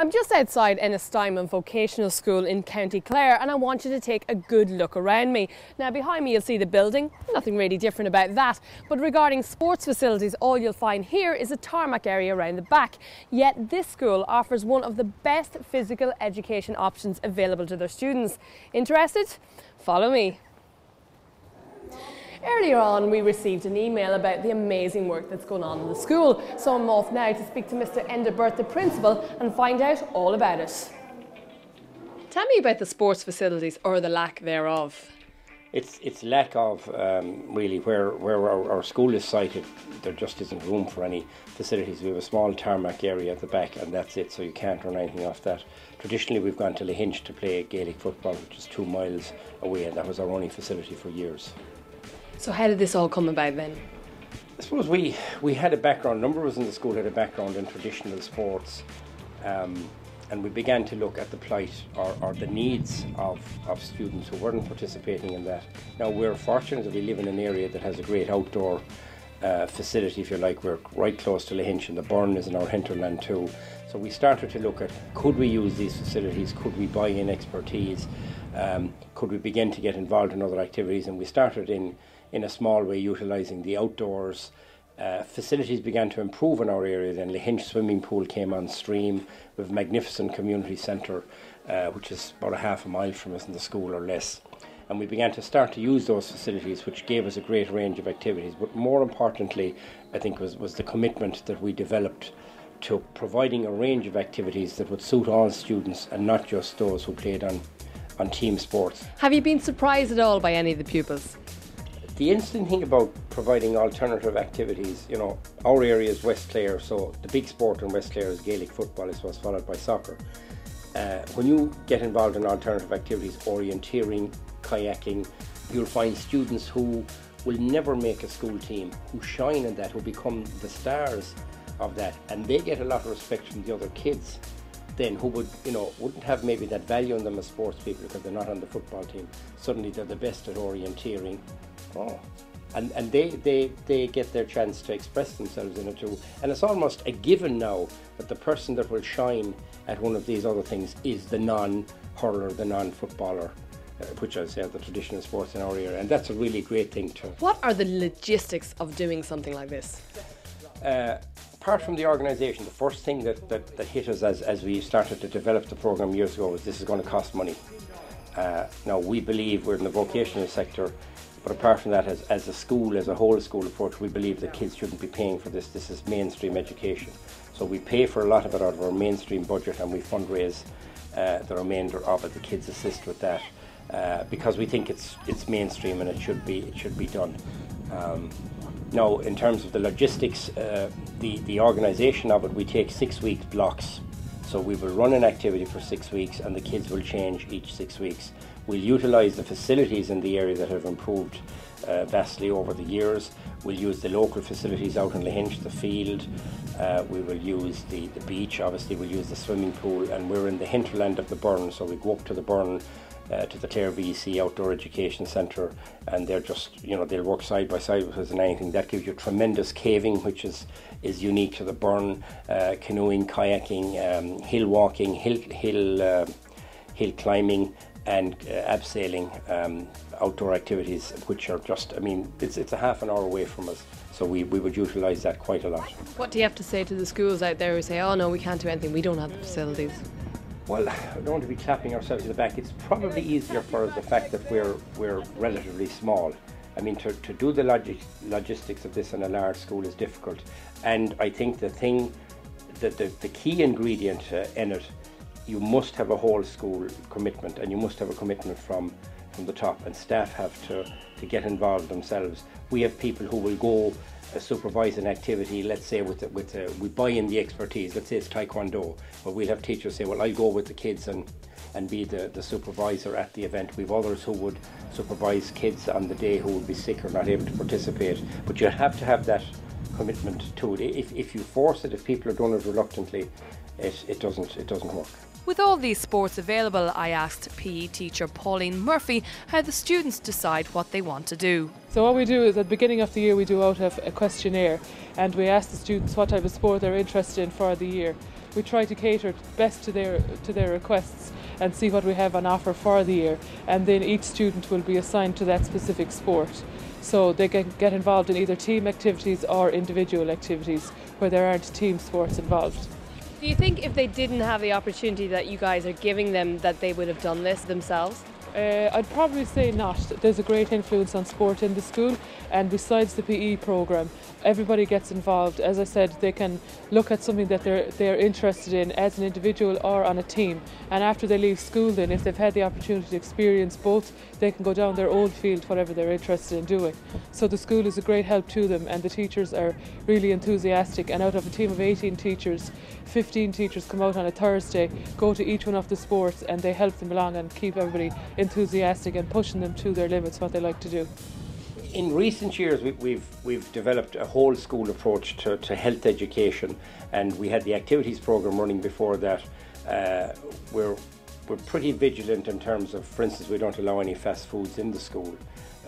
I'm just outside Ennistimon Vocational School in County Clare, and I want you to take a good look around me. Now behind me you'll see the building, nothing really different about that, but regarding sports facilities, all you'll find here is a tarmac area around the back. Yet this school offers one of the best physical education options available to their students. Interested? Follow me. Earlier on we received an email about the amazing work that's going on in the school, so I'm off now to speak to Mr. Enderberth, the principal, and find out all about it. Tell me about the sports facilities, or the lack thereof. It's lack of really where our school is sited. There just isn't room for any facilities. We have a small tarmac area at the back and that's it, so you can't run anything off that. Traditionally we've gone to Lahinch to play Gaelic football, which is 2 miles away, and that was our only facility for years. So how did this all come about then? I suppose we had a background, a number of us in the school had a background in traditional sports, and we began to look at the plight or the needs of students who weren't participating in that. Now we're fortunate that we live in an area that has a great outdoor facility, if you like. We're right close to Lahinch, and the Burn is in our hinterland too. So we started to look at, could we use these facilities, could we buy in expertise, could we begin to get involved in other activities, and we started in a small way utilising the outdoors. Facilities began to improve in our area. Then Lahinch swimming pool came on stream. We have a magnificent community centre, which is about a half a mile from us in the school or less. And we began to start to use those facilities, which gave us a great range of activities. But more importantly, I think was the commitment that we developed to providing a range of activities that would suit all students and not just those who played on team sports. Have you been surprised at all by any of the pupils? The interesting thing about providing alternative activities, you know, our area is West Clare, so the big sport in West Clare is Gaelic football, I suppose, followed by soccer. When you get involved in alternative activities, orienteering, kayaking, you'll find students who will never make a school team, who shine in that, who become the stars of that, and they get a lot of respect from the other kids then who wouldn't have maybe that value in them as sports people because they're not on the football team. Suddenly they're the best at orienteering. And they get their chance to express themselves in it too. And it's almost a given now that the person that will shine at one of these other things is the non-hurler, the non-footballer, which I say are the traditional sports in our area. And that's a really great thing too. What are the logistics of doing something like this? Apart from the organisation, the first thing that hit us as we started to develop the programme years ago was this is going to cost money. Now we believe we're in the vocational sector, but apart from that, as a school, as a whole school approach, we believe that kids shouldn't be paying for this. This is mainstream education. So we pay for a lot of it out of our mainstream budget, and we fundraise the remainder of it. The kids assist with that because we think it's mainstream and it should be done. Now, in terms of the logistics, the organisation of it, we take 6 week blocks. So we will run an activity for 6 weeks and the kids will change each 6 weeks. We'll utilise the facilities in the area that have improved vastly over the years. We'll use the local facilities out in Lahinch, the field. We will use the beach, obviously we'll use the swimming pool, and we're in the hinterland of the Burn, so we go up to the Burn, to the Clare VEC Outdoor Education Centre, and they're just, they'll work side by side with us in anything. That gives you tremendous caving, which is unique to the Burn, canoeing, kayaking, hill walking, hill climbing, and abseiling, outdoor activities, which are just, it's a half an hour away from us, so we would utilise that quite a lot. What do you have to say to the schools out there who say, oh no, we can't do anything, we don't have the facilities? Well, I don't want to be clapping ourselves in the back. It's probably easier for us the fact that we're relatively small. To do the logistics of this in a large school is difficult, and I think the key ingredient in it, you must have a whole school commitment, and you must have a commitment from the top, and staff have to get involved themselves. We have people who will go supervise an activity, let's say we buy in the expertise, let's say it's Taekwondo, but we'll have teachers say, well, I'll go with the kids and be the supervisor at the event. We've others who would supervise kids on the day who would be sick or not able to participate, but you have to have that commitment to it. If you force it, if people are doing it reluctantly, it doesn't work. With all these sports available, I asked PE teacher Pauline Murphy how the students decide what they want to do. So what we do is at the beginning of the year we do out a questionnaire, and we ask the students what type of sport they're interested in for the year. we try to cater best to their requests and see what we have on offer for the year, and then each student will be assigned to that specific sport. So they can get involved in either team activities or individual activities where there aren't team sports involved. Do you think if they didn't have the opportunity that you guys are giving them that they would have done this themselves? I'd probably say not. There's a great influence on sport in the school, and besides the PE programme, everybody gets involved. As I said, they can look at something that they're interested in as an individual or on a team, and after they leave school then, if they've had the opportunity to experience both, they can go down their own field, whatever they're interested in doing. So the school is a great help to them, and the teachers are really enthusiastic, and out of a team of 18 teachers, 15 teachers come out on a Thursday, go to each one of the sports, and they help them along and keep everybody enthusiastic and pushing them to their limits, what they like to do. In recent years, we've developed a whole school approach to health education, and we had the activities program running before that. We're pretty vigilant in terms of, for instance, we don't allow any fast foods in the school,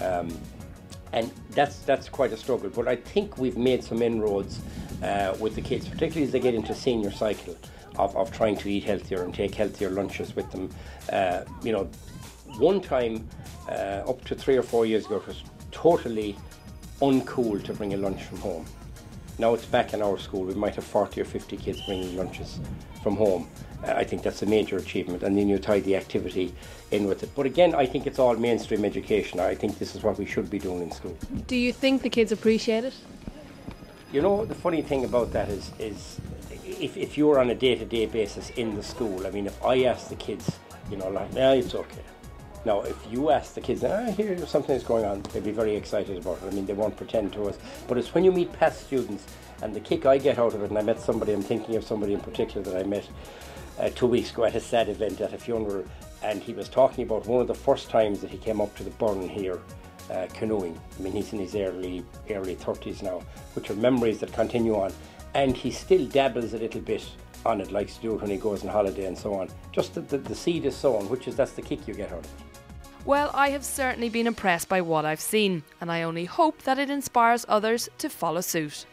and that's quite a struggle. But I think we've made some inroads with the kids, particularly as they get into senior cycle of trying to eat healthier and take healthier lunches with them. One time, up to 3 or 4 years ago, it was totally uncool to bring a lunch from home. Now it's back in our school. We might have 40 or 50 kids bringing lunches from home. I think that's a major achievement, and then you tie the activity in with it. But again, I think it's all mainstream education. I think this is what we should be doing in school. Do you think the kids appreciate it? You know, the funny thing about that is if you're on a day-to-day basis in the school, I mean, if I ask the kids, it's okay. Now, if you ask the kids, here something's going on, they'll be very excited about it. I mean, they won't pretend to us. But it's when you meet past students, and the kick I get out of it, and I met somebody, I'm thinking of somebody in particular that I met 2 weeks ago at a sad event at a funeral, and he was talking about one of the first times that he came up to the burn here, canoeing. I mean, he's in his early 30s now, which are memories that continue on. And he still dabbles a little bit on it, likes to do it when he goes on holiday and so on. Just the seed is sown, that's the kick you get out of it. Well, I have certainly been impressed by what I've seen, and I only hope that it inspires others to follow suit.